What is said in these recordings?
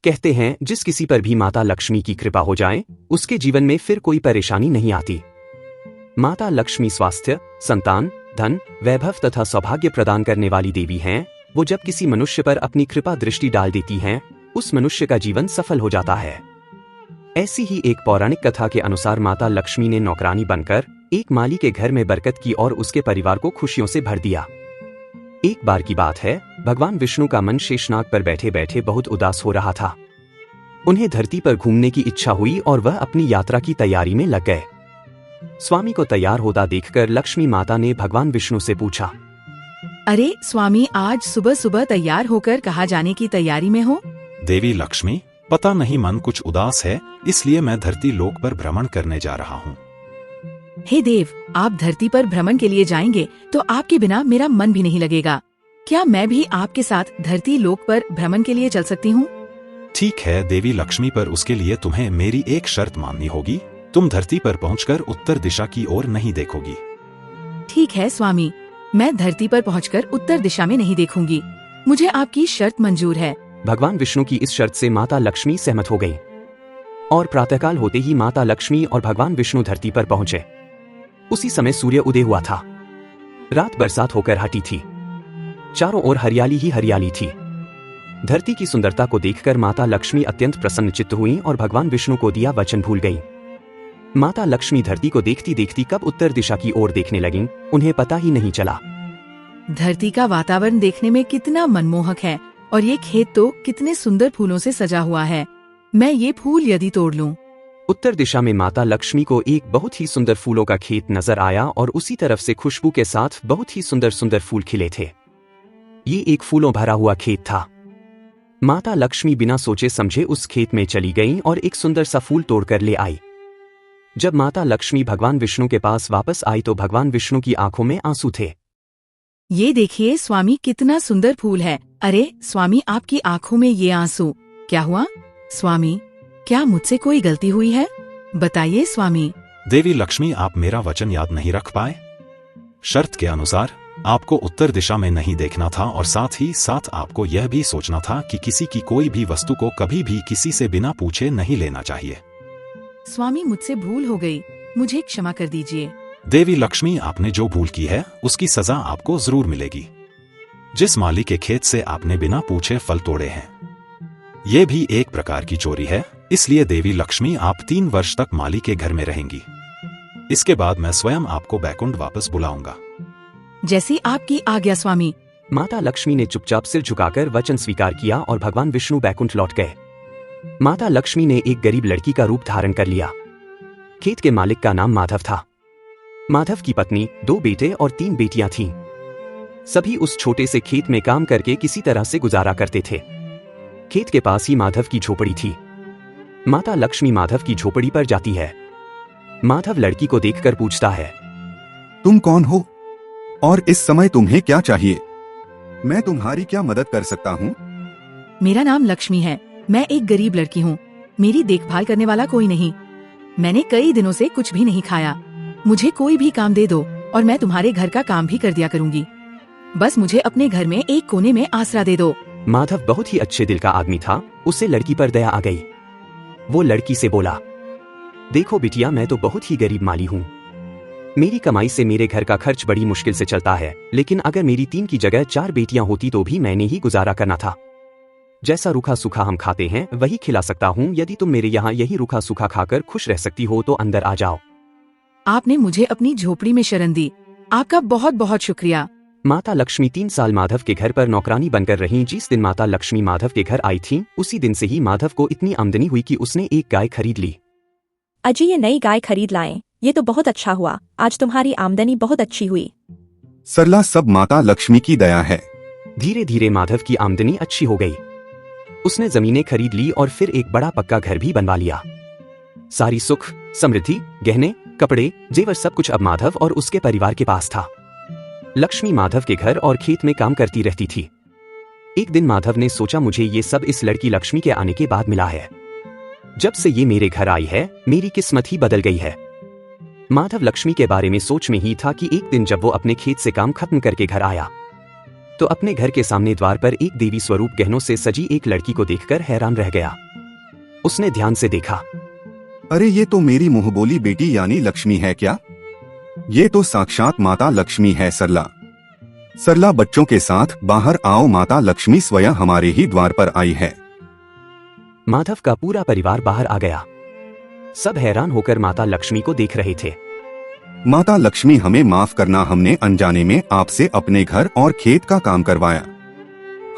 कहते हैं जिस किसी पर भी माता लक्ष्मी की कृपा हो जाए उसके जीवन में फिर कोई परेशानी नहीं आती। माता लक्ष्मी स्वास्थ्य, संतान, धन, वैभव तथा सौभाग्य प्रदान करने वाली देवी हैं। वो जब किसी मनुष्य पर अपनी कृपा दृष्टि डाल देती हैं, उस मनुष्य का जीवन सफल हो जाता है। ऐसी ही एक पौराणिक कथा के अनुसार माता लक्ष्मी ने नौकरानी बनकर एक माली के घर में बरकत की और उसके परिवार को खुशियों से भर दिया। एक बार की बात है, भगवान विष्णु का मन शेषनाग पर बैठे बैठे बहुत उदास हो रहा था। उन्हें धरती पर घूमने की इच्छा हुई और वह अपनी यात्रा की तैयारी में लग गए। स्वामी को तैयार होता देखकर लक्ष्मी माता ने भगवान विष्णु से पूछा, अरे स्वामी, आज सुबह सुबह तैयार होकर कहाँ जाने की तैयारी में हो? देवी लक्ष्मी, पता नहीं मन कुछ उदास है, इसलिए मैं धरती लोक पर भ्रमण करने जा रहा हूँ। हे देव, आप धरती पर भ्रमण के लिए जाएंगे तो आपके बिना मेरा मन भी नहीं लगेगा। क्या मैं भी आपके साथ धरती लोक पर भ्रमण के लिए चल सकती हूँ? ठीक है देवी लक्ष्मी, पर उसके लिए तुम्हें मेरी एक शर्त माननी होगी। तुम धरती पर पहुंचकर उत्तर दिशा की ओर नहीं देखोगी। ठीक है स्वामी, मैं धरती पर पहुंचकर उत्तर दिशा में नहीं देखूंगी। मुझे आपकी शर्त मंजूर है। भगवान विष्णु की इस शर्त से माता लक्ष्मी सहमत हो गई और प्रातःकाल होते ही माता लक्ष्मी और भगवान विष्णु धरती पर पहुंचे। उसी समय सूर्य उदय हुआ था। रात बरसात होकर हटी थी। चारों ओर हरियाली ही हरियाली थी। धरती की सुंदरता को देखकर माता लक्ष्मी अत्यंत प्रसन्नचित्त हुई और भगवान विष्णु को दिया वचन भूल गई। माता लक्ष्मी धरती को देखती देखती कब उत्तर दिशा की ओर देखने लगीं, उन्हें पता ही नहीं चला। धरती का वातावरण देखने में कितना मनमोहक है और ये खेत तो कितने सुंदर फूलों से सजा हुआ है। मैं ये फूल यदि तोड़ लूं। उत्तर दिशा में माता लक्ष्मी को एक बहुत ही सुंदर फूलों का खेत नजर आया और उसी तरफ से खुशबू के साथ बहुत ही सुंदर सुंदर फूल खिले थे। ये एक फूलों भरा हुआ खेत था। माता लक्ष्मी बिना सोचे समझे उस खेत में चली गईं और एक सुंदर सा फूल तोड़कर ले आई। जब माता लक्ष्मी भगवान विष्णु के पास वापस आई तो भगवान विष्णु की आंखों में आंसू थे। ये देखिए स्वामी, कितना सुंदर फूल है। अरे स्वामी, आपकी आंखों में ये आंसू क्या हुआ? स्वामी, क्या मुझसे कोई गलती हुई है? बताइए स्वामी। देवी लक्ष्मी, आप मेरा वचन याद नहीं रख पाए। शर्त के अनुसार आपको उत्तर दिशा में नहीं देखना था और साथ ही साथ आपको यह भी सोचना था कि किसी की कोई भी वस्तु को कभी भी किसी से बिना पूछे नहीं लेना चाहिए। स्वामी, मुझसे भूल हो गई, मुझे क्षमा कर दीजिए। देवी लक्ष्मी, आपने जो भूल की है उसकी सजा आपको जरूर मिलेगी। जिस माली के खेत से आपने बिना पूछे फल तोड़े हैं, ये भी एक प्रकार की चोरी है। इसलिए देवी लक्ष्मी, आप 3 वर्ष तक माली के घर में रहेंगी। इसके बाद मैं स्वयं आपको बैकुंठ वापस बुलाऊंगा। जैसी आपकी आज्ञा स्वामी। माता लक्ष्मी ने चुपचाप सिर झुकाकर वचन स्वीकार किया और भगवान विष्णु बैकुंठ लौट गए। माता लक्ष्मी ने एक गरीब लड़की का रूप धारण कर लिया। खेत के मालिक का नाम माधव था। माधव की पत्नी, 2 बेटे और 3 बेटियां थीं। सभी उस छोटे से खेत में काम करके किसी तरह से गुजारा करते थे। खेत के पास ही माधव की झोपड़ी थी। माता लक्ष्मी माधव की झोपड़ी पर जाती है। माधव लड़की को देखकर पूछता है, तुम कौन हो और इस समय तुम्हें क्या चाहिए? मैं तुम्हारी क्या मदद कर सकता हूँ? मेरा नाम लक्ष्मी है। मैं एक गरीब लड़की हूँ। मेरी देखभाल करने वाला कोई नहीं। मैंने कई दिनों से कुछ भी नहीं खाया। मुझे कोई भी काम दे दो और मैं तुम्हारे घर का काम भी कर दिया करूँगी। बस मुझे अपने घर में एक कोने में आसरा दे दो। माधव बहुत ही अच्छे दिल का आदमी था। उसे लड़की पर दया आ गई। वो लड़की से बोला, देखो बिटिया, मैं तो बहुत ही गरीब माली हूँ। मेरी कमाई से मेरे घर का खर्च बड़ी मुश्किल से चलता है, लेकिन अगर मेरी 3 की जगह 4 बेटियां होती तो भी मैंने ही गुजारा करना था। जैसा रूखा सूखा हम खाते हैं वही खिला सकता हूँ। यदि तुम मेरे यहाँ यही रूखा सूखा खाकर खुश रह सकती हो तो अंदर आ जाओ। आपने मुझे अपनी झोपड़ी में शरण दी, आपका बहुत बहुत शुक्रिया। माता लक्ष्मी 3 साल माधव के घर पर नौकरानी बनकर रहीं। जिस दिन माता लक्ष्मी माधव के घर आई थी, उसी दिन से ही माधव को इतनी आमदनी हुई कि उसने एक गाय खरीद ली। अजी, ये नई गाय खरीद लाएं। ये तो बहुत अच्छा हुआ, आज तुम्हारी आमदनी बहुत अच्छी हुई। सरला, सब माता लक्ष्मी की दया है। धीरे धीरे माधव की आमदनी अच्छी हो गई। उसने जमीनें खरीद ली और फिर एक बड़ा पक्का घर भी बनवा लिया। सारी सुख, समृद्धि, गहने, कपड़े, जेवर सब कुछ अब माधव और उसके परिवार के पास था। लक्ष्मी माधव के घर और खेत में काम करती रहती थी। एक दिन माधव ने सोचा, मुझे ये सब इस लड़की लक्ष्मी के आने के बाद मिला है। जब से ये मेरे घर आई है, मेरी किस्मत ही बदल गई है। माधव लक्ष्मी के बारे में सोच में ही था कि एक दिन जब वो अपने खेत से काम खत्म करके घर आया तो अपने घर के सामने द्वार पर एक देवी स्वरूप गहनों से सजी एक लड़की को देखकर हैरान रह गया। उसने ध्यान से देखा। अरे ये तो मेरी मुंहबोली बेटी यानी लक्ष्मी है क्या? ये तो साक्षात माता लक्ष्मी है। सरला सरला बच्चों के साथ बाहर आओ, माता लक्ष्मी स्वयं हमारे ही द्वार पर आई है। माधव का पूरा परिवार बाहर आ गया। सब हैरान होकर माता लक्ष्मी को देख रहे थे। माता लक्ष्मी हमें माफ करना, हमने अनजाने में आपसे अपने घर और खेत का काम करवाया।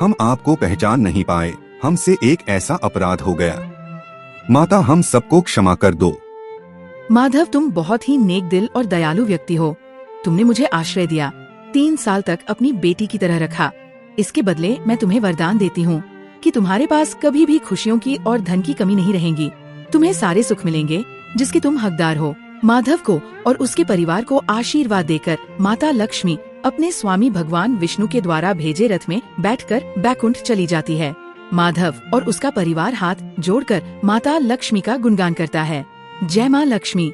हम आपको पहचान नहीं पाए, हमसे एक ऐसा अपराध हो गया। माता हम सबको क्षमा कर दो। माधव, तुम बहुत ही नेक दिल और दयालु व्यक्ति हो। तुमने मुझे आश्रय दिया, 3 साल तक अपनी बेटी की तरह रखा। इसके बदले मैं तुम्हें वरदान देती हूँ कि तुम्हारे पास कभी भी खुशियों की और धन की कमी नहीं रहेगी। तुम्हें सारे सुख मिलेंगे जिसके तुम हकदार हो। माधव को और उसके परिवार को आशीर्वाद देकर माता लक्ष्मी अपने स्वामी भगवान विष्णु के द्वारा भेजे रथ में बैठकर बैकुंठ चली जाती है। माधव और उसका परिवार हाथ जोड़कर माता लक्ष्मी का गुणगान करता है। जय माँ लक्ष्मी।